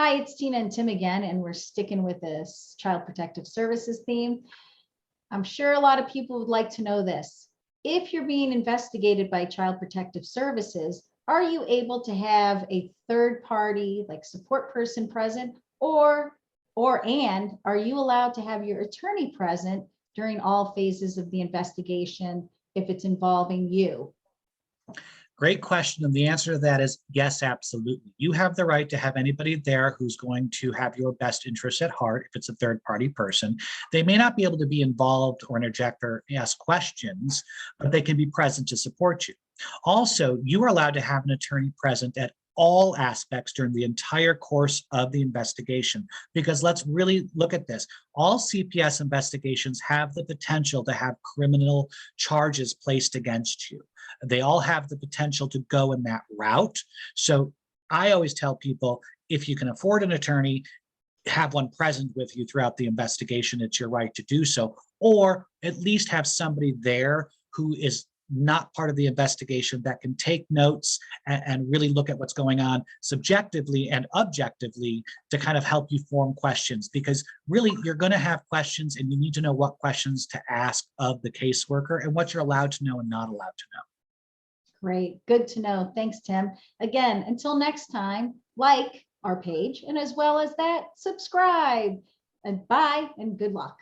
Hi, it's Tina and Tim again, and we're sticking with this Child Protective Services theme. I'm sure a lot of people would like to know this. If you're being investigated by Child Protective Services, are you able to have a third party, like support person present, and are you allowed to have your attorney present during all phases of the investigation if it's involving you? Great question. And the answer to that is yes, absolutely. You have the right to have anybody there who's going to have your best interests at heart if it's a third party person. They may not be able to be involved or interject or ask questions, but they can be present to support you. Also, you are allowed to have an attorney present at all aspects during the entire course of the investigation. Because let's really look at this. All CPS investigations have the potential to have criminal charges placed against you. They all have the potential to go in that route. So I always tell people, if you can afford an attorney, have one present with you throughout the investigation. It's your right to do so, or at least have somebody there who is not part of the investigation that can take notes and really look at what's going on subjectively and objectively to kind of help you form questions, because really you're going to have questions and you need to know what questions to ask of the caseworker and what you're allowed to know and not allowed to know. Great, good to know. Thanks, Tim. Again, until next time, like our page, and as well as that, subscribe. And bye and good luck.